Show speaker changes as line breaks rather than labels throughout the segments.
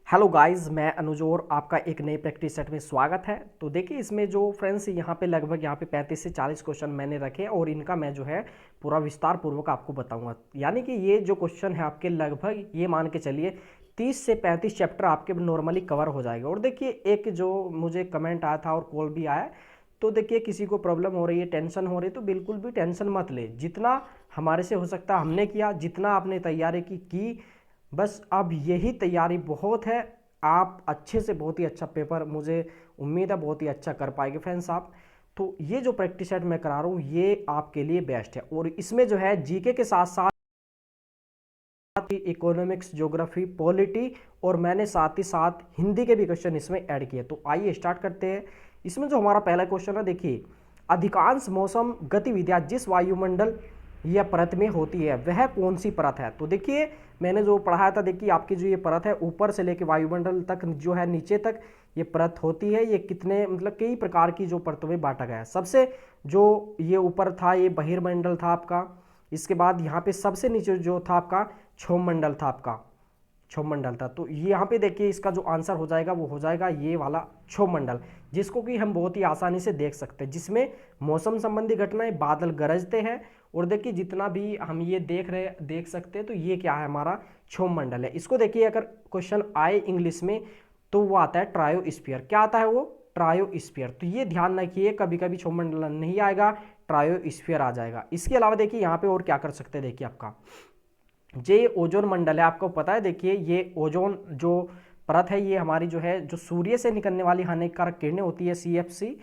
Hello guys, मैं अनुज और आपका एक नए प्रैक्टिस सेट में स्वागत है। तो देखिए इसमें जो फ्रेंड्स यहाँ पे लगभग यहाँ पे 35 से 40 क्वेश्चन मैंने रखे और इनका मैं जो है पूरा विस्तार पूर्वक आपको बताऊंगा। यानी कि ये जो क्वेश्चन है आपके लगभग ये मान के चलिए 30 से 35 चैप्टर आपके नॉर्मली कवर हो जाएगा। और देखिए एक जो मुझे कमेंट आया था और कॉल भी आया, तो देखिए किसी को प्रॉब्लम हो रही है, टेंशन हो रही है, तो बिल्कुल भी टेंशन मत ले। जितना हमारे से हो सकता हमने किया, जितना आपने तैयारी की बस अब यही तैयारी बहुत है। आप अच्छे से बहुत ही अच्छा पेपर, मुझे उम्मीद है बहुत ही अच्छा कर पाएंगे फ्रेंड्स आप। तो ये जो प्रैक्टिस सेट मैं करा रहा हूँ ये आपके लिए बेस्ट है। और इसमें जो है जीके के साथ साथ इकोनॉमिक्स, ज्योग्राफी, पॉलिटी और मैंने साथ ही साथ हिंदी के भी क्वेश्चन इसमें ऐड किए। तो आइए स्टार्ट करते हैं। इसमें जो हमारा पहला क्वेश्चन है, देखिए अधिकांश मौसम गतिविधियां जिस वायुमंडल या परत में होती है वह कौन सी परत है। तो देखिए मैंने जो पढ़ाया था, देखिए आपकी जो ये परत है ऊपर से लेकर वायुमंडल तक जो है नीचे तक ये परत होती है। ये कितने मतलब कई प्रकार की जो परतों में बांटा गया है। सबसे जो ये ऊपर था ये बहिर्मंडल था आपका। इसके बाद यहाँ पे सबसे नीचे जो था आपका क्षोभ मंडल था, आपका क्षोभ मंडल था। तो यहाँ पे देखिए इसका जो आंसर हो जाएगा वो हो जाएगा ये वाला क्षोभ मंडल, जिसको कि हम बहुत ही आसानी से देख सकते हैं, जिसमें मौसम संबंधी घटनाएं, बादल गरजते हैं। और देखिए जितना भी हम ये देख सकते हैं, तो ये क्या है हमारा क्षोभ मंडल है। इसको देखिए अगर क्वेश्चन आए इंग्लिश में तो वो आता है ट्रायोस्फीयर। क्या आता है वो? ट्रायोस्फीयर। तो ये ध्यान रखिए, कभी कभी क्षोभ मंडल नहीं आएगा, ट्रायोस्फीयर आ जाएगा। इसके अलावा देखिए यहाँ पे और क्या कर सकते हैं, देखिए आपका जे ओजोन मंडल है। आपको पता है देखिए ये ओजोन जो परत है ये हमारी जो है जो सूर्य से निकलने वाली हानिकारक किरणें होती है सीएफसी,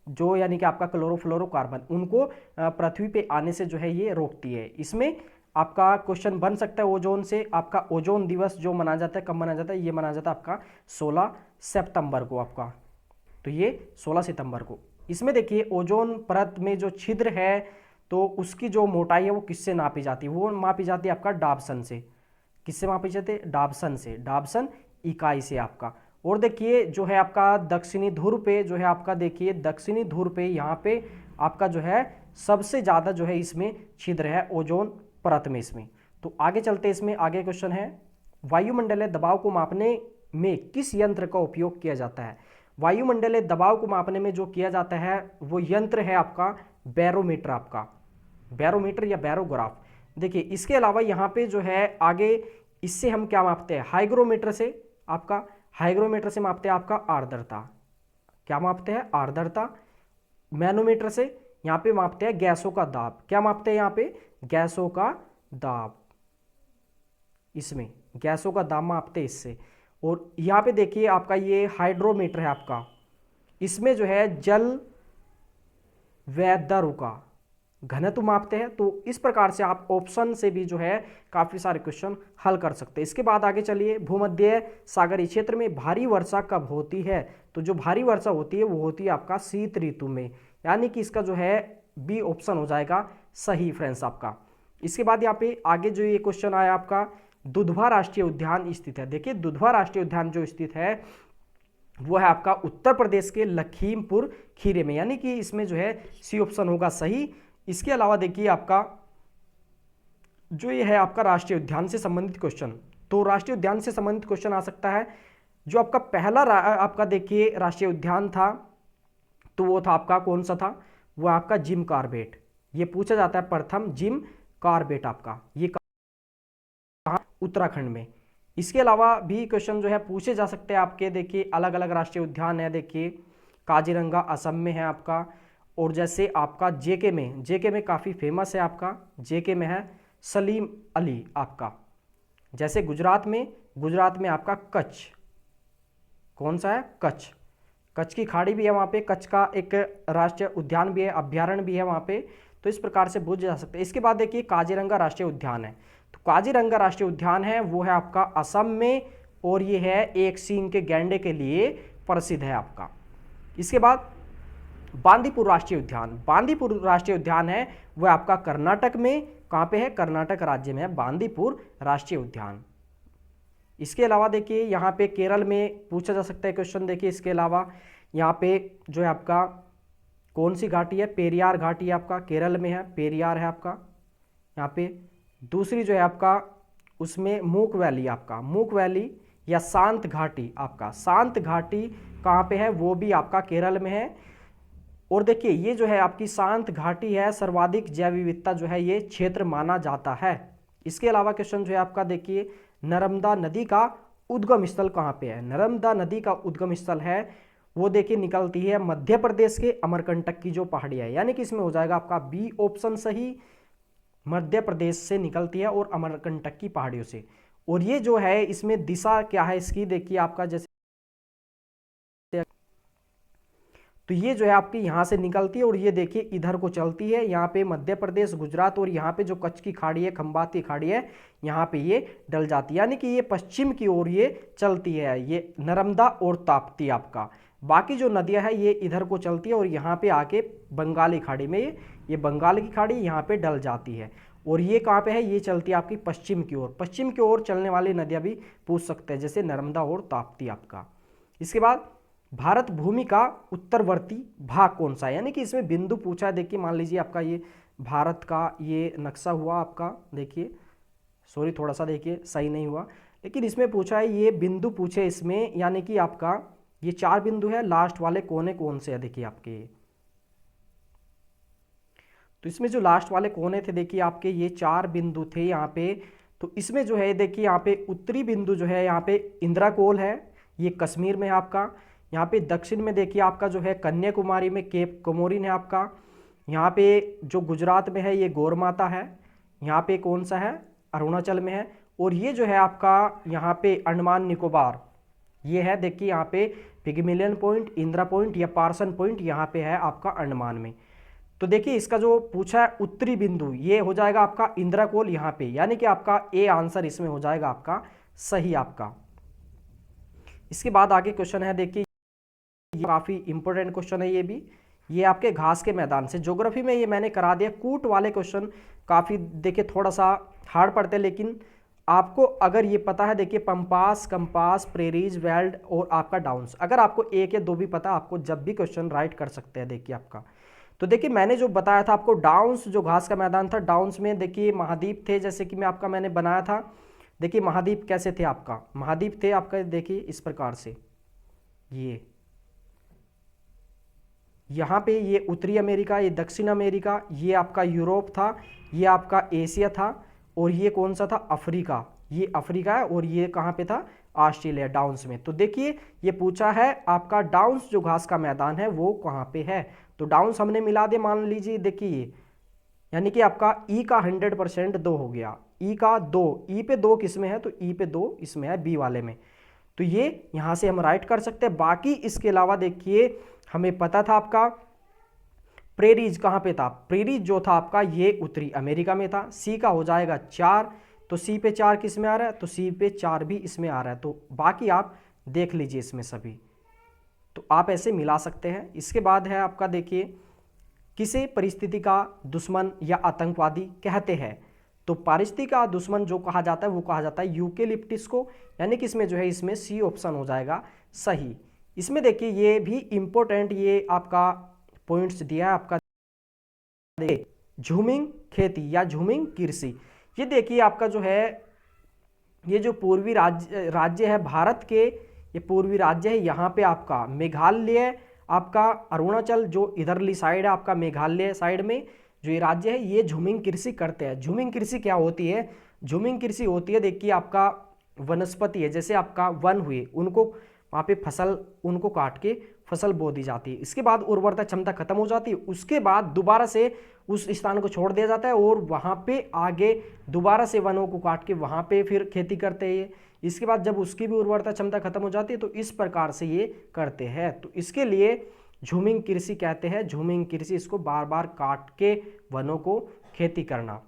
जो यानी कि आपका क्लोरोफ्लोरोकार्बन, उनको पृथ्वी पे आने से जो है ये रोकती है। इसमें आपका क्वेश्चन बन सकता है ओजोन से। आपका ओजोन दिवस जो मनाया जाता है, कब मनाया जाता है? ये मनाया जाता है आपका 16 सितंबर को आपका। तो ये 16 सितंबर को। इसमें देखिए ओजोन परत में जो छिद्र है तो उसकी जो मोटाई है वो किससे नापी जाती है? वो मापी जाती है आपका डाबसन से। किससे मापी जाती है? डाबसन से, डाबसन इकाई से आपका। और देखिए जो है आपका दक्षिणी ध्रुव पे जो है आपका, देखिए दक्षिणी ध्रुव पे यहाँ पे आपका जो है सबसे ज़्यादा जो है इसमें छिद्र है ओजोन परत में इसमें। तो आगे चलते इसमें आगे क्वेश्चन है, वायुमंडलीय दबाव को मापने में किस यंत्र का उपयोग किया जाता है? वायुमंडलीय दबाव को मापने में जो किया जाता है वो यंत्र है आपका बैरोमीटर, आपका बैरोमीटर या बैरोग्राफ। देखिए इसके अलावा यहाँ पे जो है आगे इससे हम क्या मापते हैं? हाइग्रोमीटर से, आपका हाइग्रोमीटर से मापते हैं आपका आर्द्रता। क्या मापते हैं? आर्द्रता। मैनोमीटर से यहाँ पे मापते हैं गैसों का दाब। क्या मापते हैं यहाँ पे? गैसों का दाब। इसमें गैसों का दाब मापते हैं इससे। और यहाँ पे देखिए आपका ये हाइड्रोमीटर है आपका, इसमें जो है जल व द्रव का घनत्व मापते हैं। तो इस प्रकार से आप ऑप्शन से भी जो है काफी सारे क्वेश्चन हल कर सकते हैं। इसके बाद आगे चलिए, भूमध्य सागरीय क्षेत्र में भारी वर्षा कब होती है? तो जो भारी वर्षा होती है वो होती है आपका शीत ऋतु में, यानी कि इसका जो है बी ऑप्शन हो जाएगा सही फ्रेंड्स आपका। इसके बाद यहाँ पे आगे जो ये क्वेश्चन आया आपका, दुधवा राष्ट्रीय उद्यान स्थित है। देखिए दुधवा राष्ट्रीय उद्यान जो स्थित है वो है आपका उत्तर प्रदेश के लखीमपुर खीरी में, यानी कि इसमें जो है सी ऑप्शन होगा सही। इसके अलावा देखिए आपका जो ये है आपका राष्ट्रीय उद्यान से संबंधित क्वेश्चन, तो राष्ट्रीय उद्यान से संबंधित क्वेश्चन आ सकता है। जो आपका पहला आपका देखिए राष्ट्रीय उद्यान था तो वो था आपका कौन सा था? वो आपका जिम कॉर्बेट। ये पूछा जाता है प्रथम जिम कॉर्बेट आपका, ये कहाँ? उत्तराखंड में। इसके अलावा भी क्वेश्चन जो है पूछे जा सकते हैं आपके, देखिए अलग अलग राष्ट्रीय उद्यान है। देखिए काजीरंगा असम में है आपका, और जैसे आपका जेके में काफ़ी फेमस है आपका, जेके में है सलीम अली आपका। जैसे गुजरात में आपका कच्छ, कौन सा है? कच्छ। कच्छ की खाड़ी भी है वहाँ पे, कच्छ का एक राष्ट्रीय उद्यान भी है, अभ्यारण्य भी है वहाँ पे। तो इस प्रकार से पूछे जा सकते हैं। इसके बाद देखिए काजीरंगा राष्ट्रीय उद्यान है। तो काजीरंगा राष्ट्रीय उद्यान है वो है आपका असम में, और ये है एक सींग के गैंडे के लिए प्रसिद्ध है आपका। इसके बाद बांदीपुर राष्ट्रीय उद्यान, बांदीपुर राष्ट्रीय उद्यान है वह आपका कर्नाटक में। कहाँ पे है? कर्नाटक राज्य में है बांदीपुर राष्ट्रीय उद्यान। इसके अलावा देखिए यहाँ पे केरल में पूछा जा सकता है क्वेश्चन। देखिए इसके अलावा यहाँ पे जो है आपका कौन सी घाटी है? पेरियार घाटी आपका केरल में है, पेरियार है आपका यहाँ पे। दूसरी जो है आपका उसमें मूक वैली, आपका मूक वैली या शांत घाटी, आपका शांत घाटी कहाँ पे है, वो भी आपका केरल में है। और देखिए ये जो है आपकी शांत घाटी है, सर्वाधिक जैव विविधता जो है ये क्षेत्र माना जाता है। इसके अलावा क्वेश्चन जो है आपका देखिए, नर्मदा नदी का उद्गम स्थल कहाँ पे है। नर्मदा नदी का उद्गम स्थल है वो देखिए निकलती है मध्य प्रदेश के अमरकंटक की जो पहाड़ियाँ है, यानी कि इसमें हो जाएगा आपका बी ऑप्शन सही, मध्य प्रदेश से निकलती है और अमरकंटक की पहाड़ियों से। और ये जो है इसमें दिशा क्या है इसकी, देखिए आपका जैसे तो ये जो है आपकी यहाँ से निकलती है और ये देखिए इधर को चलती है, यहाँ पे मध्य प्रदेश, गुजरात, और यहाँ पे जो कच्छ की खाड़ी है, खंबात की खाड़ी है, यहाँ पे ये डल जाती है, यानी कि ये पश्चिम की ओर ये चलती है, ये नर्मदा और ताप्ती आपका। बाकी जो नदियाँ है ये इधर को चलती है और यहाँ पे आके बंगाली खाड़ी में ये बंगाल की खाड़ी यहाँ पे डल जाती है। और ये कहाँ पे है, ये चलती है आपकी पश्चिम की ओर। पश्चिम की ओर चलने वाली नदियाँ भी पूछ सकते हैं, जैसे नर्मदा और ताप्ती आपका। इसके बाद भारत भूमि का उत्तरवर्ती भाग कौन सा है, यानी कि इसमें बिंदु पूछा है। देखिए मान लीजिए आपका ये भारत का ये नक्शा हुआ आपका, देखिए सॉरी थोड़ा सा देखिए सही नहीं हुआ, लेकिन इसमें पूछा है ये बिंदु पूछे इसमें, यानी कि आपका ये 4 बिंदु है, लास्ट वाले कोने कौन से है देखिए आपके। तो इसमें जो लास्ट वाले कोने थे देखिए आपके ये 4 बिंदु थे यहाँ पे। तो इसमें जो है देखिए यहाँ पे उत्तरी बिंदु जो है यहाँ पे इंदिराकोल है, ये कश्मीर में है आपका। यहाँ पे दक्षिण में देखिए आपका जो है कन्याकुमारी में केप कोमोरिन है आपका। यहाँ पे जो गुजरात में है ये गौरमाता है। यहाँ पे कौन सा है, अरुणाचल में है। और ये जो है आपका यहाँ पे अंडमान निकोबार, ये है देखिए यहाँ पे पिग्मिलियन पॉइंट, इंदिरा पॉइंट या पार्सन पॉइंट यहाँ पे है आपका अंडमान में। तो देखिए इसका जो पूछा है उत्तरी बिंदु, ये हो जाएगा आपका इंदिराकोल यहाँ पे, यानी कि आपका ए आंसर इसमें हो जाएगा आपका सही आपका। इसके बाद आगे क्वेश्चन है देखिए, काफ़ी इंपॉर्टेंट क्वेश्चन है ये भी, ये आपके घास के मैदान से। ज्योग्राफी में ये मैंने करा दिया, कूट वाले क्वेश्चन काफ़ी देखिए थोड़ा सा हार्ड पड़ते हैं, लेकिन आपको अगर ये पता है देखिए पंपास, कंपास, प्रेरीज, वेल्ड और आपका डाउन्स, अगर आपको एक या दो भी पता, आपको जब भी क्वेश्चन राइट कर सकते हैं देखिए आपका। तो देखिए मैंने जो बताया था आपको डाउन्स जो घास का मैदान था, डाउन्स में देखिए महाद्वीप थे, जैसे कि मैं आपका मैंने बनाया था। देखिए महाद्वीप कैसे थे आपका, महाद्वीप थे आपका देखिए इस प्रकार से, ये यहाँ पे ये उत्तरी अमेरिका, ये दक्षिण अमेरिका, ये आपका यूरोप था, ये आपका एशिया था, और ये कौन सा था, अफ्रीका, ये अफ्रीका है, और ये कहाँ पे था, ऑस्ट्रेलिया, डाउन्स में। तो देखिए ये पूछा है आपका डाउन्स जो घास का मैदान है वो कहाँ पे है। तो डाउन्स हमने मिला दिया, मान लीजिए देखिए, यानी कि आपका ई का 100% 2 हो गया, ई का 2, ई पे 2 किस में है, तो ई पे 2 इसमें है, बी वाले में। तो ये यहाँ से हम राइट कर सकते हैं। बाकी इसके अलावा देखिए हमें पता था आपका प्रेरीज कहाँ पे था, प्रेरीज जो था आपका ये उत्तरी अमेरिका में था। सी का हो जाएगा 4, तो सी पे 4 किस में आ रहा है, तो सी पे 4 भी इसमें आ रहा है। तो बाकी आप देख लीजिए इसमें सभी, तो आप ऐसे मिला सकते हैं। इसके बाद है आपका देखिए, किसे परिस्थिति का दुश्मन या आतंकवादी कहते हैं। तो पारिस्थितिकी का दुश्मन जो कहा जाता है वो कहा जाता है यूकेलिप्टिस को, यानी कि इसमें जो है इसमें सी ऑप्शन हो जाएगा सही। इसमें देखिए ये भी इंपॉर्टेंट ये आपका पॉइंट्स दिया है आपका, झूमिंग खेती या झूमिंग कृषि। ये देखिए आपका जो है ये जो पूर्वी राज्य है भारत के, ये पूर्वी राज्य है, यहाँ पे आपका मेघालय, आपका अरुणाचल जो इधरली साइड है आपका मेघालय साइड में जो ये राज्य है, ये झूमिंग कृषि करते हैं। झूमिंग कृषि क्या होती है, झूमिंग कृषि होती है देखिए आपका वनस्पति है, जैसे आपका वन हुए उनको वहाँ पे फसल उनको काट के फसल बो दी जाती है। इसके बाद उर्वरता क्षमता खत्म हो जाती है, उसके बाद दोबारा से उस स्थान को छोड़ दिया जाता है और वहाँ पे आगे दोबारा से वनों को काट के वहाँ पे फिर खेती करते हैं। इसके बाद जब उसकी भी उर्वरता क्षमता खत्म हो जाती है तो इस प्रकार से ये करते हैं। तो इसके लिए झूमिंग कृषि कहते हैं। झूमिंग कृषि इसको बार बार काट के वनों को खेती करना।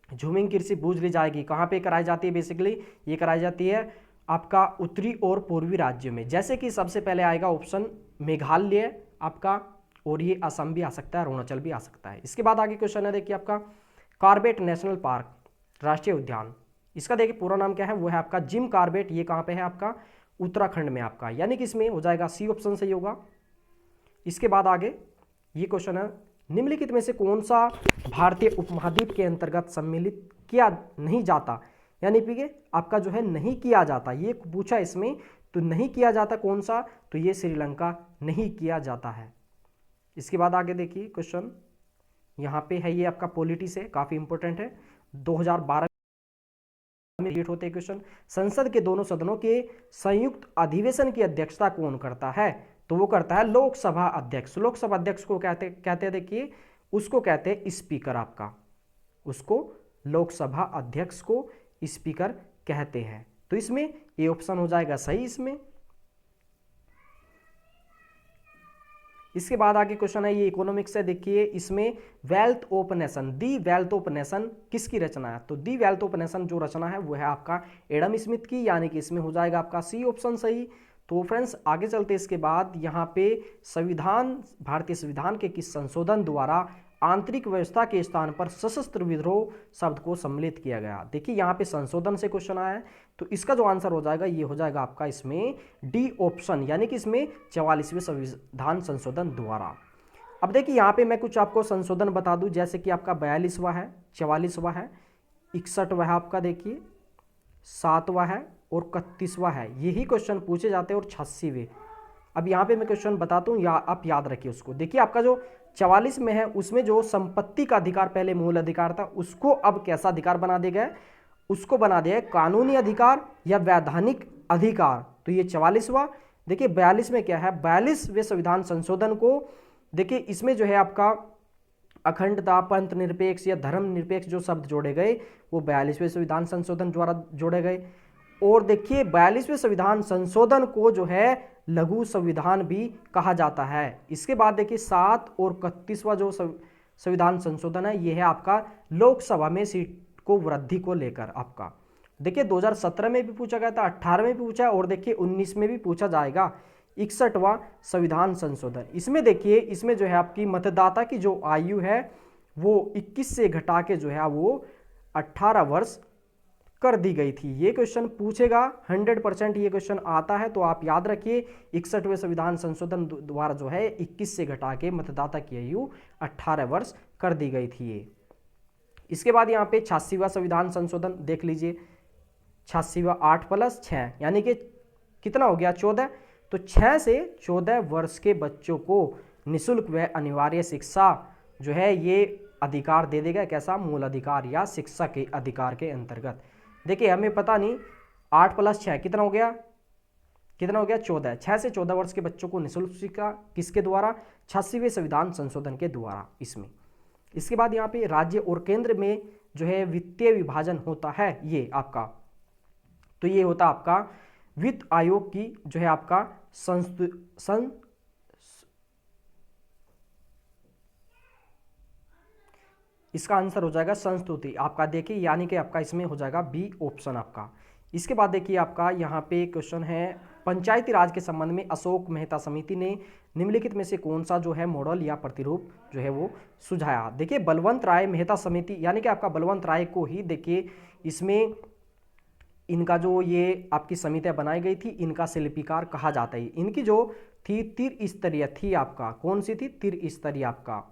झूमिंग कृषि बूझ ली जाएगी कहाँ पे कराई जाती है, बेसिकली ये कराई जाती है आपका उत्तरी और पूर्वी राज्यों में, जैसे कि सबसे पहले आएगा ऑप्शन मेघालय आपका, और ये असम भी आ सकता है, अरुणाचल भी आ सकता है। इसके बाद आगे क्वेश्चन है देखिए आपका कॉर्बेट नेशनल पार्क राष्ट्रीय उद्यान, इसका देखिए पूरा नाम क्या है, वो है आपका जिम कॉर्बेट। ये कहाँ पे है आपका उत्तराखंड में आपका, यानी कि इसमें हो जाएगा सी ऑप्शन सही होगा। इसके बाद आगे ये क्वेश्चन है निम्नलिखित में से कौन सा भारतीय उपमहाद्वीप के अंतर्गत सम्मिलित किया नहीं जाता, यानी कि आपका जो है नहीं किया जाता, ये पूछा इसमें, तो नहीं किया जाता कौन सा, तो ये श्रीलंका नहीं किया जाता है। इसके बाद आगे देखिए क्वेश्चन यहाँ पे है, ये आपका पॉलिटी से काफी इंपॉर्टेंट है, 2012 में रिपीट होते हैं क्वेश्चन। संसद के दोनों सदनों के संयुक्त अधिवेशन की अध्यक्षता कौन करता है, तो वो करता है लोकसभा अध्यक्ष। लोकसभा अध्यक्ष को कहते हैं देखिए, उसको कहते हैं स्पीकर आपका, उसको लोकसभा अध्यक्ष को स्पीकर कहते हैं। तो इसमें ये ऑप्शन हो जाएगा सही इसमें। इसके बाद आगे क्वेश्चन है, ये इकोनॉमिक्स है, देखिए इसमें wealth of nation, the wealth of nation किसकी रचना है, तो दी वेल्थ ऑफ नेशन जो रचना है वो है आपका एडम स्मिथ की, यानी कि इसमें हो जाएगा आपका सी ऑप्शन सही। तो फ्रेंड्स आगे चलते इसके बाद यहाँ पे संविधान, भारतीय संविधान के किस संशोधन द्वारा आंतरिक व्यवस्था के स्थान पर सशस्त्र विद्रोह शब्द को सम्मिलित किया गया। देखिए यहाँ पे संशोधन से क्वेश्चन आया है, तो इसका जो आंसर हो जाएगा ये हो जाएगा आपका इसमें डी ऑप्शन, यानी कि इसमें 44वें संविधान संशोधन द्वारा। अब देखिए यहाँ पे मैं कुछ आपको संशोधन बता दूं, जैसे कि आपका 42वां है, 44वां है, 61वां है आपका, देखिए 7वां है और 31वां है, यही क्वेश्चन पूछे जाते हैं, और 86वें। अब यहाँ पे मैं क्वेश्चन बताता हूँ, या आप याद रखिए उसको। देखिए आपका जो 44 में है उसमें जो संपत्ति का अधिकार पहले मूल अधिकार था, उसको अब कैसा अधिकार बना दिया गया, उसको बना दिया है कानूनी अधिकार या वैधानिक अधिकार। तो ये 44वां। देखिए 42 में क्या है, 42वें संविधान संशोधन को देखिए इसमें जो है आपका अखंडता, पंथ निरपेक्ष या धर्म निरपेक्ष जो शब्द जोड़े गए वो 42वें संविधान संशोधन द्वारा जोड़े गए। और देखिए 42वें संविधान संशोधन को जो है लघु संविधान भी कहा जाता है। इसके बाद देखिए 7 और 31वां जो संविधान संशोधन है ये है आपका लोकसभा में सीट को वृद्धि को लेकर आपका। देखिए 2017 में भी पूछा गया था, 18 में भी पूछा और देखिए 19 में भी पूछा जाएगा। 61वां संविधान संशोधन, इसमें देखिए इसमें जो है आपकी मतदाता की जो आयु है वो 21 से घटा के जो है वो 18 वर्ष कर दी गई थी। ये क्वेश्चन पूछेगा 100% ये क्वेश्चन आता है, तो आप याद रखिए 61वें संविधान संशोधन द्वारा जो है 21 से घटा के मतदाता की आयु 18 वर्ष कर दी गई थी ये। इसके बाद यहाँ पे 86वां संविधान संशोधन देख लीजिए, 86वां 8 + 6 यानी कि कितना हो गया 14। तो 6 से 14 वर्ष के बच्चों को निःशुल्क व अनिवार्य शिक्षा जो है ये अधिकार दे देगा, कैसा, मूल अधिकार या शिक्षा के अधिकार के अंतर्गत। देखिए हमें पता नहीं 8 + 6 कितना हो गया, 14। 6 से 14 वर्ष के बच्चों को निःशुल्क शिक्षा किसके द्वारा, 86वें संविधान संशोधन के द्वारा इसमें। इसके बाद यहाँ पे राज्य और केंद्र में जो है वित्तीय विभाजन होता है ये आपका, तो ये होता आपका वित्त आयोग की जो है आपका इसका आंसर हो जाएगा संस्तुति आपका, देखिए यानी कि आपका इसमें हो जाएगा बी ऑप्शन आपका। इसके बाद देखिए आपका यहाँ पे क्वेश्चन है, पंचायती राज के संबंध में अशोक मेहता समिति ने निम्नलिखित में से कौन सा जो है मॉडल या प्रतिरूप जो है वो सुझाया। देखिए बलवंत राय मेहता समिति यानी कि आपका बलवंत राय को ही देखिए इसमें इनका जो ये आपकी समितियां बनाई गई थी इनका शिल्पीकार कहा जाता है। इनकी जो थी त्रिस्तरीय थी आपका, कौन सी थी, त्रिस्तरीय आपका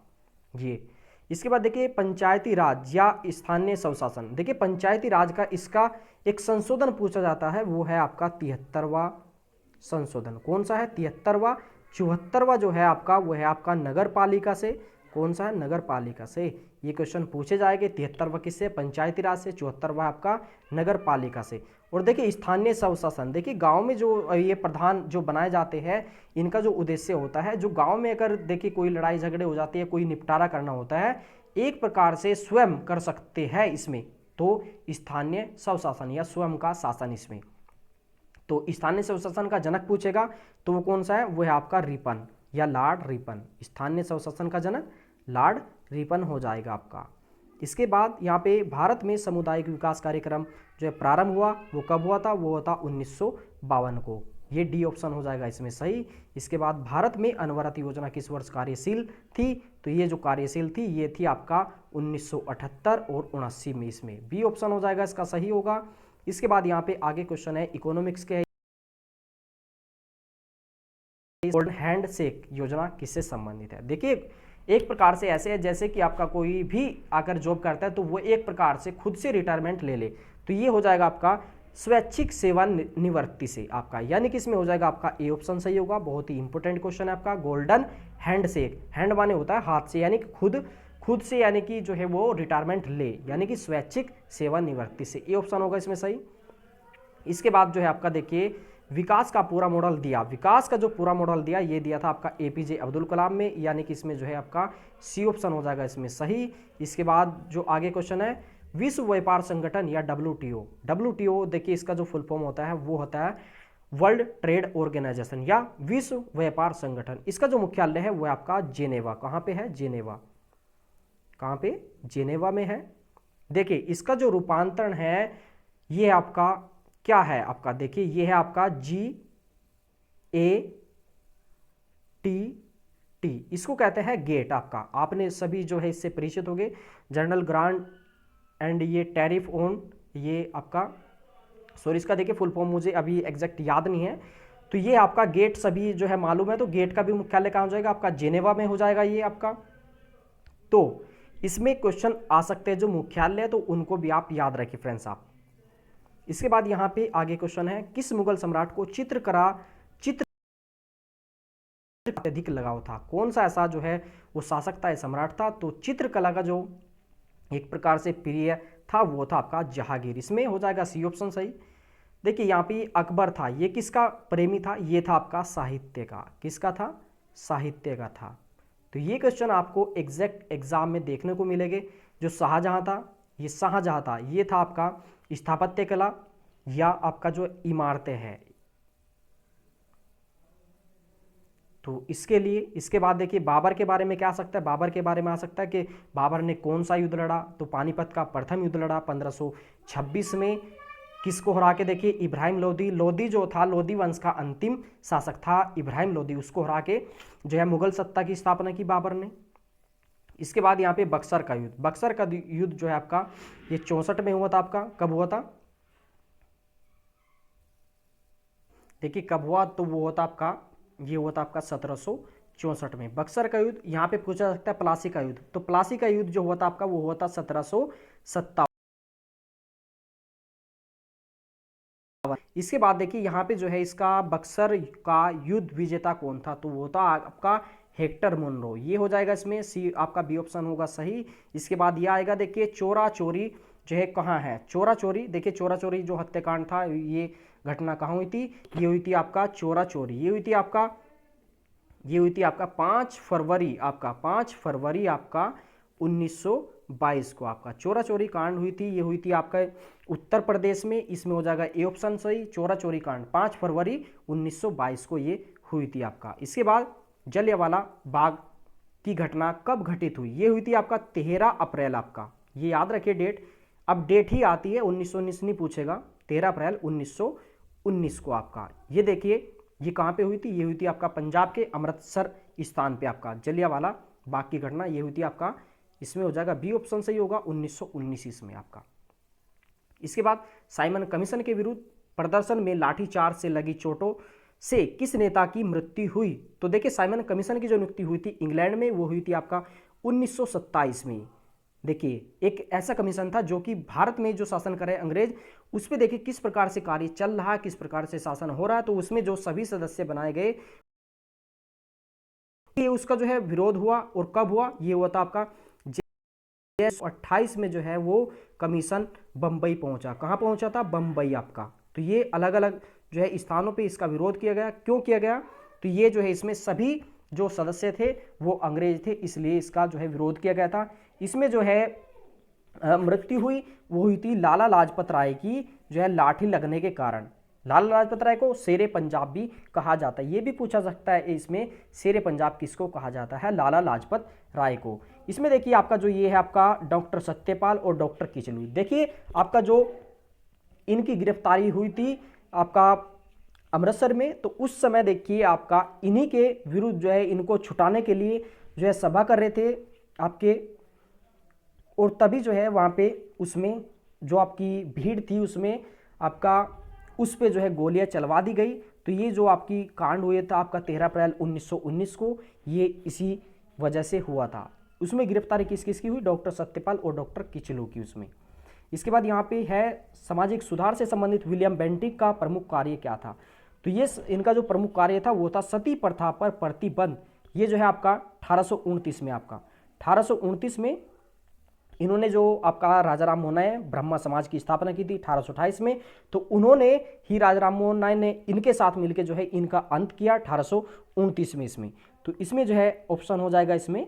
ये। इसके बाद देखिए पंचायती राज या स्थानीय स्वशासन, देखिए पंचायती राज का इसका एक संशोधन पूछा जाता है, वो है आपका 73वां संशोधन। कौन सा है, 73वां। 74वां जो है आपका वो है आपका नगर पालिका से, कौन सा है, नगर पालिका से। ये क्वेश्चन पूछे जाएंगे, 73वां किससे, पंचायती राज से, 74वां आपका नगर पालिका से। और देखिए स्थानीय स्वशासन, देखिए गांव में जो ये प्रधान जो बनाए जाते हैं इनका जो उद्देश्य होता है, जो गांव में अगर देखिए कोई लड़ाई झगड़े हो जाती है, कोई निपटारा करना होता है, एक प्रकार से स्वयं कर सकते हैं इसमें, तो स्थानीय स्वशासन या स्वयं का शासन इसमें। तो स्थानीय स्वशासन का जनक पूछेगा तो वो कौन सा है, वो है आपका रिपन या लॉर्ड रिपन। स्थानीय स्वशासन का जनक लॉर्ड रिपन हो जाएगा आपका। इसके बाद यहाँ पे भारत में सामुदायिक विकास कार्यक्रम जो है प्रारंभ हुआ, वो कब हुआ था, वो था 1952 को। ये डी ऑप्शन हो जाएगा इसमें सही। इसके बाद भारत में अनवरत योजना किस वर्ष कार्यशील थी, तो ये जो कार्यशील थी ये थी आपका 1978 और 79 में, इसमें बी ऑप्शन हो जाएगा इसका सही होगा। इसके बाद यहाँ पे आगे क्वेश्चन है इकोनॉमिक्स के, गोल्डन हैंड शेक योजना किससे संबंधित है। देखिए एक प्रकार से ऐसे है जैसे कि आपका कोई भी अगर जॉब करता है तो वो एक प्रकार से खुद से रिटायरमेंट ले ले, तो ये हो जाएगा आपका स्वैच्छिक सेवानिवृत्ति से आपका, यानी कि इसमें हो जाएगा आपका ए ऑप्शन सही होगा। बहुत ही इंपॉर्टेंट क्वेश्चन है आपका। गोल्डन हैंड शेक, हैंड माने होता है हाथ से, यानी कि खुद से, यानी कि जो है वो रिटायरमेंट ले, यानी कि स्वैच्छिक सेवानिवृत्ति से, ए ऑप्शन होगा इसमें सही। इसके बाद जो है आपका देखिए विकास का पूरा मॉडल दिया, विकास का जो पूरा मॉडल दिया ये दिया था आपका एपीजे अब्दुल कलाम में, यानी कि इसमें जो है आपका सी ऑप्शन हो जाएगा इसमें सही। इसके बाद जो आगे क्वेश्चन है विश्व व्यापार संगठन या डब्ल्यूटीओ, डब्ल्यूटीओ देखिए इसका जो फुल फॉर्म होता है वो होता है वर्ल्ड ट्रेड ऑर्गेनाइजेशन या विश्व व्यापार संगठन। इसका जो मुख्यालय है वो आपका जेनेवा, कहाँ पे है, जेनेवा, कहाँ पे, जेनेवा में है। देखिए इसका जो रूपांतरण है ये आपका क्या है आपका, देखिए ये है आपका GATT, इसको कहते हैं गेट आपका। आपने सभी जो है इससे परिचित हो गए, जनरल ग्रांट एंड ये टैरिफ ऑन, ये आपका सॉरी इसका देखिए फुल फॉर्म मुझे अभी एग्जैक्ट याद नहीं है। तो ये आपका गेट सभी जो है मालूम है, तो गेट का भी मुख्यालय कहाँ हो जाएगा आपका, जेनेवा में हो जाएगा ये आपका। तो इसमें क्वेश्चन आ सकते हैं जो मुख्यालय है तो उनको भी आप याद रखिए फ्रेंड्स आप। इसके बाद यहाँ पे आगे क्वेश्चन है किस मुगल सम्राट को चित्र अधिक लगाव था, कौन सा ऐसा जो है वो शासक था, सम्राट था, तो चित्रकला का जो एक प्रकार से प्रिय था वो था आपका जहांगीर, इसमें हो जाएगा सी ऑप्शन सही। देखिए यहाँ पे अकबर था, ये किसका प्रेमी था, ये था आपका साहित्य का, किसका था, साहित्य का था। तो ये क्वेश्चन आपको एग्जैक्ट एग्जाम में देखने को मिलेंगे। जो शाहजहां था, ये शाहजहां था, ये था आपका स्थापत्य कला या आपका जो इमारतें हैं। तो इसके लिए इसके बाद देखिए बाबर के बारे में क्या आ सकता है, बाबर के बारे में आ सकता है कि बाबर ने कौन सा युद्ध लड़ा, तो पानीपत का प्रथम युद्ध लड़ा 1526 में। किसको हरा के, देखिए इब्राहिम लोदी, लोदी जो था लोदी वंश का अंतिम शासक था इब्राहिम लोदी, उसको हरा के जो है मुगल सत्ता की स्थापना की बाबर ने। इसके बाद यहाँ पे बक्सर का युद्ध, बक्सर का युद्ध जो है आपका ये 64 में हुआ था आपका, कब हुआ था, देखिए कब हुआ, तो वो होता आपका ये हुआ था आपका 1764 में बक्सर का युद्ध। यहाँ पे पूछा जा सकता है प्लासी का युद्ध, तो प्लासी का युद्ध जो हुआ था आपका वो हुआ था 1757। इसके बाद देखिए यहाँ पे जो है इसका बक्सर का युद्ध विजेता कौन था, तो वो था आपका हेक्टर मुनरो, ये हो जाएगा इसमें सी आपका बी ऑप्शन होगा सही। इसके बाद ये आएगा देखिए चोरा चोरी जो है कहाँ है, चोरा चोरी, देखिए चोरा चोरी जो हत्याकांड था ये घटना कहाँ हुई थी, ये हुई थी आपका चोरा चोरी, ये हुई थी आपका 5 फरवरी आपका 5 फरवरी आपका 1922 को आपका चोरा चोरी कांड हुई थी। ये हुई थी आपका उत्तर प्रदेश में, इसमें हो जाएगा ए ऑप्शन सही, चोरा चोरी कांड 5 फरवरी 1922 को ये हुई थी आपका। इसके बाद जलियांवाला बाग की घटना कब घटित हुई, ये हुई थी आपका 13 अप्रैल आपका, ये याद रखिए डेट, अब डेट ही आती है 1919 नहीं पूछेगा, 13 अप्रैल 1919 को आपका। ये देखिए ये कहाँ पे हुई थी, ये हुई थी आपका पंजाब के अमृतसर स्थान पे आपका जलियांवाला बाग की घटना ये हुई थी आपका, इसमें हो जाएगा बी ऑप्शन सही होगा 1919 इसमें आपका। इसके बाद साइमन कमीशन के विरुद्ध प्रदर्शन में लाठीचार्ज से लगी चोटों से किस नेता की मृत्यु हुई, तो देखिए साइमन कमीशन की जो नियुक्ति हुई थी इंग्लैंड में वो हुई थी आपका 1927 में। देखिए एक ऐसा कमीशन था जो कि भारत में जो शासन करे अंग्रेज उस पर देखिए किस प्रकार से कार्य चल रहा है, किस प्रकार से शासन हो रहा है, तो उसमें जो सभी सदस्य बनाए गए ये उसका जो है विरोध हुआ, और कब हुआ, ये हुआ था आपका 1928 में जो है वो कमीशन बम्बई पहुंचा, कहाँ पहुंचा था, बम्बई आपका। तो ये अलग अलग जो है स्थानों पे इसका विरोध किया गया, क्यों किया गया, तो ये जो है इसमें सभी जो सदस्य थे वो अंग्रेज थे, इसलिए इसका जो है विरोध किया गया था। इसमें जो है मृत्यु हुई वो हुई थी लाला लाजपत राय की जो है लाठी लगने के कारण। लाला लाजपत राय को शेरे पंजाब भी कहा जाता है, ये भी पूछा सकता है इसमें शेरे पंजाब किसको कहा जाता है, लाला लाजपत राय को। इसमें देखिए आपका जो ये है आपका डॉक्टर सत्यपाल और डॉक्टर किचलू, देखिए आपका जो इनकी गिरफ्तारी हुई थी आपका अमृतसर में, तो उस समय देखिए आपका इन्हीं के विरुद्ध जो है इनको छुटाने के लिए जो है सभा कर रहे थे आपके, और तभी जो है वहाँ पे उसमें जो आपकी भीड़ थी उसमें आपका उस पे जो है गोलियां चलवा दी गई। तो ये जो आपकी कांड हुए था आपका 13 अप्रैल 1919 को, ये इसी वजह से हुआ था। उसमें गिरफ्तारी किस किस की हुई, डॉक्टर सत्यपाल और डॉक्टर किचलू की उसमें। इसके बाद यहाँ पे है सामाजिक सुधार से संबंधित विलियम बेंटिक का प्रमुख कार्य क्या था। तो ये इनका जो प्रमुख कार्य था वो था सती प्रथा पर प्रतिबंध। ये जो है आपका 1829 में, आपका 1829 में इन्होंने जो आपका राजा राम मोहन राय ब्रह्मा समाज की स्थापना की थी 1828 में। तो उन्होंने ही राजा राम मोहन राय ने इनके साथ मिलकर जो है इनका अंत किया 1829 में इसमें। तो इसमें जो है ऑप्शन हो जाएगा इसमें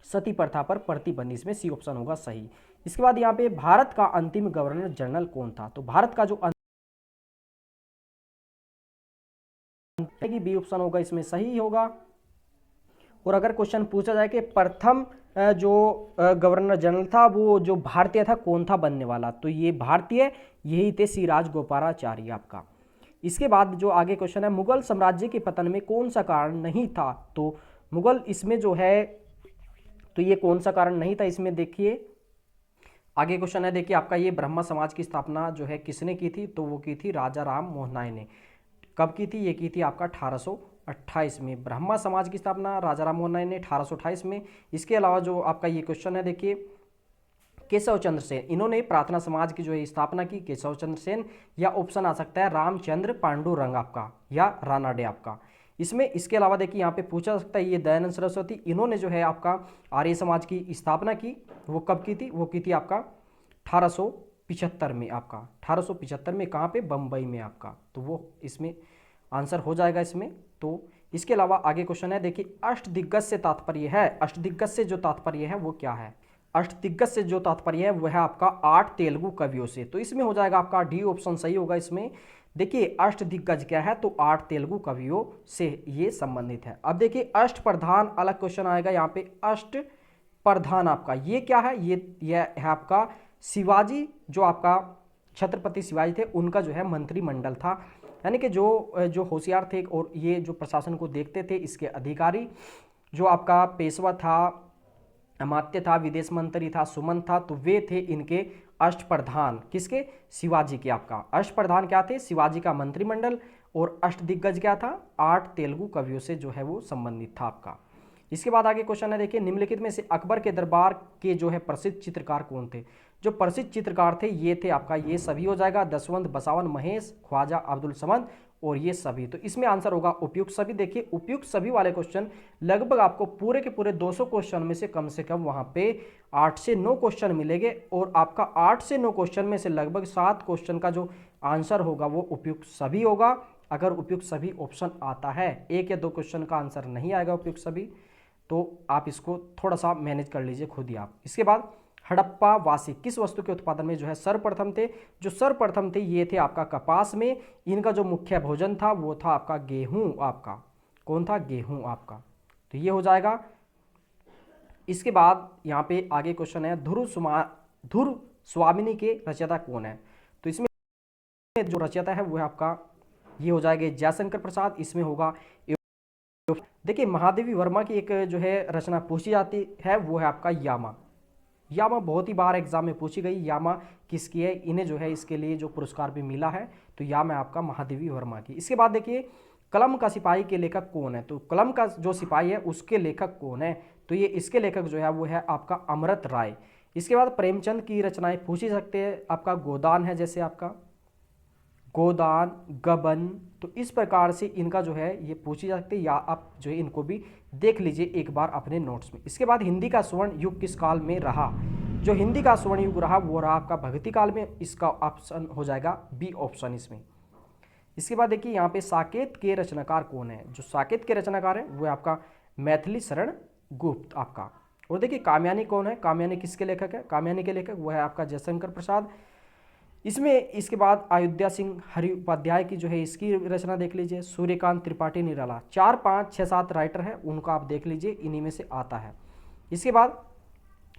सती प्रथा पर प्रतिबंध, इसमें सी ऑप्शन होगा सही। इसके बाद यहाँ पे भारत का अंतिम गवर्नर जनरल कौन था। तो भारत का जो बी ऑप्शन होगा इसमें सही होगा। और अगर क्वेश्चन पूछा जाए कि प्रथम जो गवर्नर जनरल था वो जो भारतीय था कौन था बनने वाला, तो ये भारतीय यही थे सी राजगोपालाचारी आपका। इसके बाद जो आगे क्वेश्चन है मुगल साम्राज्य के पतन में कौन सा कारण नहीं था। तो मुगल इसमें जो है तो ये कौन सा कारण नहीं था, इसमें देखिए आगे क्वेश्चन है, देखिए आपका ये ब्रह्मा समाज की स्थापना जो है किसने की थी। तो वो की थी राजा राम मोहन राय ने। कब की थी, ये की थी आपका 1828 में। ब्रह्मा समाज की स्थापना राजा राम मोहन राय ने 1828 में। इसके अलावा जो आपका ये क्वेश्चन है देखिए केशव चंद्र सेन, इन्होंने प्रार्थना समाज की जो है स्थापना की केशव चंद्र सेन, या ऑप्शन आ सकता है रामचंद्र पांडुरंग आपका या रानाडे आपका इसमें। इसके अलावा देखिए यहाँ पे पूछा सकता है ये दयानंद सरस्वती, इन्होंने जो है आपका आर्य समाज की स्थापना की, वो कब की थी, वो की थी आपका 1875 में आपका 1875 में। कहाँ पे, बम्बई में आपका। तो वो इसमें आंसर हो जाएगा इसमें। तो इसके अलावा आगे क्वेश्चन है देखिए अष्टदिग्गज से तात्पर्य है, अष्टदिग्गज से जो तात्पर्य है वो क्या है। अष्टदिग्गज से जो तात्पर्य है वह है आपका 8 तेलुगु कवियों से। तो इसमें हो जाएगा आपका डी ऑप्शन सही होगा इसमें। देखिए अष्टदिग्गज क्या है, तो 8 तेलुगु कवियों से ये संबंधित है। अब देखिए अष्ट प्रधान अलग क्वेश्चन आएगा यहाँ पे। अष्ट प्रधान आपका ये क्या है, ये है आपका शिवाजी, जो आपका छत्रपति शिवाजी थे उनका जो है मंत्रिमंडल था, यानी कि जो होशियार थे और ये जो प्रशासन को देखते थे इसके अधिकारी। जो आपका पेशवा था, अमात्य था, विदेश मंत्री था, सुमंत था, तो वे थे इनके अष्टप्रधान। किसके, शिवाजी के। आपका अष्टप्रधान क्या थे, शिवाजी का मंत्रिमंडल। और अष्टदिग्गज क्या था, 8 तेलुगु कवियों से जो है वो संबंधित था आपका। इसके बाद आगे क्वेश्चन है देखिए निम्नलिखित में से अकबर के दरबार के जो है प्रसिद्ध चित्रकार कौन थे। जो प्रसिद्ध चित्रकार थे ये थे आपका, ये सभी हो जाएगा, दसवंत बसावन महेश, ख्वाजा अब्दुल समद और ये सभी। तो इसमें आंसर होगा उपयुक्त सभी। देखिए उपयुक्त सभी वाले क्वेश्चन लगभग आपको पूरे के पूरे 200 क्वेश्चन में से कम वहाँ पे 8 से 9 क्वेश्चन मिलेंगे। और आपका 8 से 9 क्वेश्चन में से लगभग 7 क्वेश्चन का जो आंसर होगा वो उपयुक्त सभी होगा। अगर उपयुक्त सभी ऑप्शन आता है, 1 या 2 क्वेश्चन का आंसर नहीं आएगा उपयुक्त सभी, तो आप इसको थोड़ा सा मैनेज कर लीजिए खुद ही आप। इसके बाद हड़प्पा वासी किस वस्तु के उत्पादन में जो है सर्वप्रथम थे। जो सर्वप्रथम थे ये थे आपका कपास में। इनका जो मुख्य भोजन था वो था आपका गेहूं। आपका कौन था, गेहूं आपका। तो ये हो जाएगा। इसके बाद यहाँ पे आगे क्वेश्चन है धुर स्वामिनी के रचयिता कौन है। तो इसमें जो रचयिता है वो है आपका, ये हो जाएगा जयशंकर प्रसाद। इसमें होगा देखिए महादेवी वर्मा की एक जो है रचना पूछी जाती है वो है आपका यामा। यामा बहुत ही बार एग्जाम में पूछी गई, यामा किसकी है, इन्हें जो है इसके लिए जो पुरस्कार भी मिला है। तो यामा है आपका महादेवी वर्मा की। इसके बाद देखिए कलम का सिपाही के लेखक कौन है। तो कलम का जो सिपाही है उसके लेखक कौन है, तो ये इसके लेखक जो है वो है आपका अमृत राय। इसके बाद प्रेमचंद की रचनाएं पूछी सकते हैं, आपका गोदान है, जैसे आपका गोदान, गबन। तो इस प्रकार से इनका जो है ये पूछी जा सकती है, या आप जो है इनको भी देख लीजिए एक बार अपने नोट्स में। इसके बाद हिंदी का स्वर्ण युग किस काल में रहा। जो हिंदी का स्वर्ण युग रहा वो रहा आपका भगती काल में। इसका ऑप्शन हो जाएगा बी ऑप्शन इसमें। इसके बाद देखिए यहाँ पे साकेत के रचनाकार कौन है। जो साकेत के रचनाकार है वो है आपका मैथिली शरण गुप्त आपका। और देखिए कामयानी कौन है, कामयानी किसके लेखक है, कामयानी के लेखक वो है आपका जयशंकर प्रसाद। इसमें इसके बाद अयोध्या सिंह हरि उपाध्याय की जो है इसकी रचना देख लीजिए। सूर्यकांत त्रिपाठी निराला, 4, 5, 6, 7 राइटर है, उनका आप देख लीजिए, इन्हीं में से आता है। इसके बाद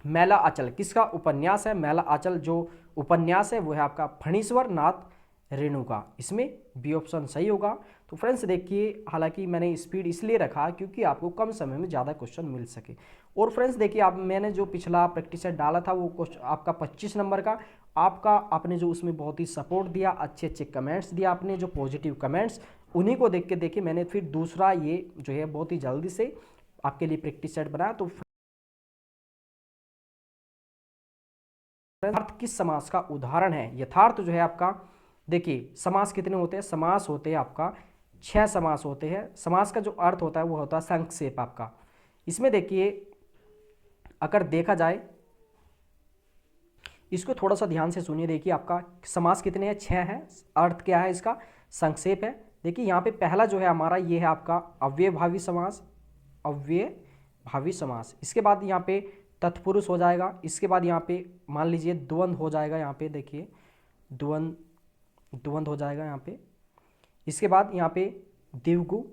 मैला आंचल किसका उपन्यास है। मैला आंचल जो उपन्यास है वो है आपका फणीश्वर नाथ रेणु का। इसमें बी ऑप्शन सही होगा। तो फ्रेंड्स देखिए हालांकि मैंने स्पीड इसलिए रखा क्योंकि आपको कम समय में ज़्यादा क्वेश्चन मिल सके। और फ्रेंड्स देखिए आप मैंने जो पिछला प्रैक्टिस सेट डाला था वो क्वेश्चन आपका 25 नंबर का, आपका आपने जो उसमें बहुत ही सपोर्ट दिया, अच्छे अच्छे कमेंट्स दिया आपने, जो पॉजिटिव कमेंट्स, उन्हीं को देख के देखिए मैंने फिर दूसरा ये जो है बहुत ही जल्दी से आपके लिए प्रैक्टिस सेट बनाया। तो यथार्थ किस समास का उदाहरण है? यथार्थ जो है आपका, देखिए समास कितने होते हैं? समास होते हैं आपका 6 समास होते हैं। समास का जो अर्थ होता है वो होता है संक्षेप आपका। इसमें देखिए अगर देखा जाए, इसको थोड़ा सा ध्यान से सुनिए। देखिए आपका समास कितने हैं? 6 हैं। अर्थ क्या है इसका? संक्षेप है। देखिए यहाँ पे पहला जो है हमारा ये है आपका अव्ययभावी समास, अव्ययभावी समास। इसके बाद यहाँ पे तत्पुरुष हो जाएगा। इसके बाद यहाँ पे मान लीजिए द्वंद्व हो जाएगा। यहाँ पे देखिए द्वंद्व हो जाएगा यहाँ पे। इसके बाद यहाँ पे द्विगु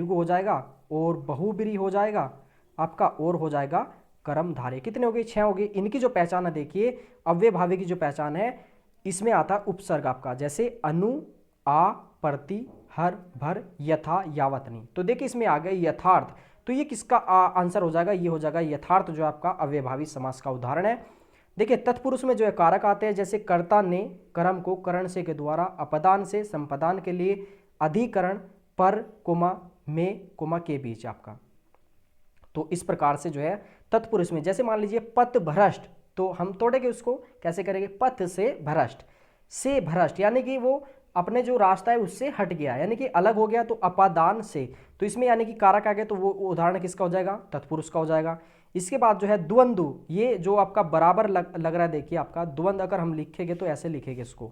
हो जाएगा, और बहुब्रीहि हो जाएगा आपका, और हो जाएगा कर्मधारय। कितने हो गए? 6 हो गए। इनकी जो पहचान है देखिए, अव्ययभावी की जो पहचान है, इसमें आता है उपसर्ग आपका, जैसे अनु, आ, प्रति, हर, भर, यथा, यावतनी। तो देखिए इसमें आ गए यथार्थ। तो ये किसका आंसर हो जाएगा? ये हो जाएगा यथार्थ, जो आपका अव्ययभावी समास का उदाहरण है। देखिए तत्पुरुष में जो है कारक आते हैं, जैसे कर्ता ने कर्म को करण से के द्वारा, अपदान से संपदान के लिए, अधिकरण, पर, कोमा, में, कोमा के बीच आपका। तो इस प्रकार से जो है तत्पुरुष में, जैसे मान लीजिए पथ भ्रष्ट, तो हम तोड़ेंगे उसको, कैसे करेंगे? पथ से भ्रष्ट, से भ्रष्ट यानी कि वो अपने जो रास्ता है उससे हट गया, यानी कि अलग हो गया। तो अपादान से, तो इसमें यानी कि कारक आ गया, तो वो उदाहरण किसका हो जाएगा? तत्पुरुष का हो जाएगा। इसके बाद जो है द्वंद्व, ये जो आपका बराबर लग रहा है, देखिए आपका द्वंद्व अगर हम लिखेंगे तो ऐसे लिखेंगे इसको,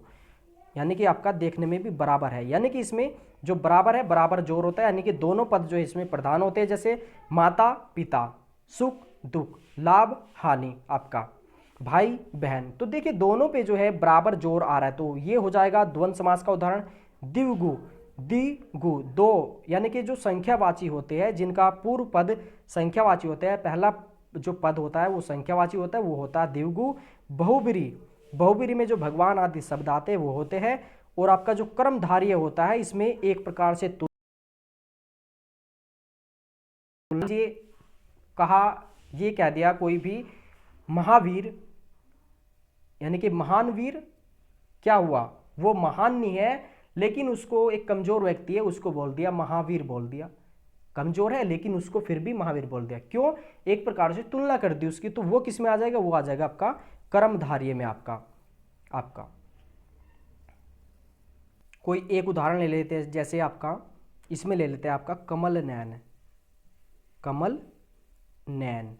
यानी कि आपका देखने में भी बराबर है, यानी कि इसमें जो बराबर है, बराबर जोर होता है, यानी कि दोनों पद जो है इसमें प्रधान होते हैं, जैसे माता पिता, सुख दुख, लाभ हानि आपका, भाई बहन। तो देखिए दोनों पे जो है बराबर जोर आ रहा है, तो ये हो जाएगा द्वंद्व समास का उदाहरण। द्विगु, द्विगु दो, यानी कि जो संख्यावाची होते हैं, जिनका पूर्व पद संख्यावाची होते हैं, पहला जो पद होता है वो संख्यावाची होता है, वो होता है द्विगु। बहुब्रीहि में जो भगवान आदि शब्द आते हैं वो होते हैं। और आपका जो कर्मधारय होता है, इसमें एक प्रकार से ये कहा, ये कह दिया कोई भी महावीर, यानी कि महान वीर, क्या हुआ? वो महान नहीं है, लेकिन उसको एक कमजोर व्यक्ति है, उसको बोल दिया महावीर, बोल दिया। कमजोर है लेकिन उसको फिर भी महावीर बोल दिया। क्यों? एक प्रकार से तुलना कर दी उसकी। तो वो किस में आ जाएगा? वो आ जाएगा आपका कर्मधारय में आपका। कोई एक उदाहरण ले लेते हैं, जैसे आपका इसमें ले लेते हैं आपका कमल नयन। कमल नयन,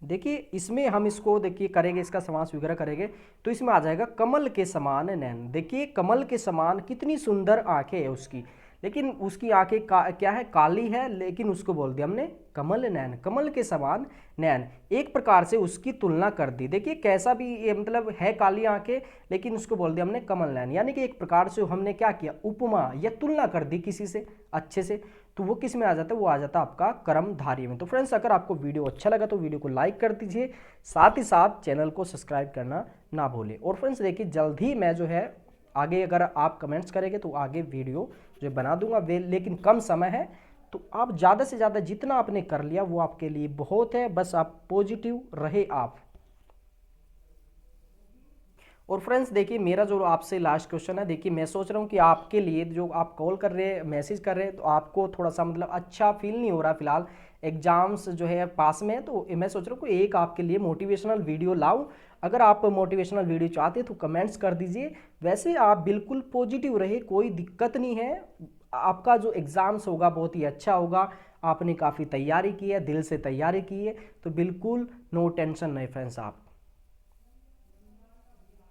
देखिए इसमें हम इसको देखिए करेंगे, इसका समास वगैरह करेंगे, तो इसमें आ जाएगा कमल के समान नैन। देखिए कमल के समान, कितनी सुंदर आंखें है उसकी, लेकिन उसकी आंखें क्या है? काली है, लेकिन उसको बोल दिया हमने कमल नैन, कमल के समान नैन। एक प्रकार से उसकी तुलना कर दी। देखिए कैसा भी ये मतलब है, काली आंखें, लेकिन उसको बोल दिया हमने कमल नैन, यानी कि एक प्रकार से हमने क्या किया? उपमा या तुलना कर दी किसी से अच्छे से। तो वो किस में आ जाता है? वो आ जाता है आपका कर्मधारय में। तो फ्रेंड्स अगर आपको वीडियो अच्छा लगा तो वीडियो को लाइक कर दीजिए, साथ ही साथ चैनल को सब्सक्राइब करना ना भूलें। और फ्रेंड्स देखिए जल्द ही मैं जो है आगे, अगर आप कमेंट्स करेंगे तो आगे वीडियो जो बना दूंगा, वे लेकिन कम समय है, तो आप ज़्यादा से ज़्यादा जितना आपने कर लिया वो आपके लिए बहुत है। बस आप पॉजिटिव रहे आप। और फ्रेंड्स देखिए मेरा जो आपसे लास्ट क्वेश्चन है, देखिए मैं सोच रहा हूँ कि आपके लिए जो आप कॉल कर रहे हैं, मैसेज कर रहे हैं, तो आपको थोड़ा सा मतलब अच्छा फील नहीं हो रहा फिलहाल, एग्जाम्स जो है पास में है, तो मैं सोच रहा हूँ कि एक आपके लिए मोटिवेशनल वीडियो लाऊं। अगर आप मोटिवेशनल वीडियो चाहते हैं तो कमेंट्स कर दीजिए। वैसे आप बिल्कुल पॉजिटिव रहे, कोई दिक्कत नहीं है। आपका जो एग्ज़ाम्स होगा बहुत ही अच्छा होगा, आपने काफ़ी तैयारी की है, दिल से तैयारी की है, तो बिल्कुल नो टेंशन नहीं फ्रेंड्स आप।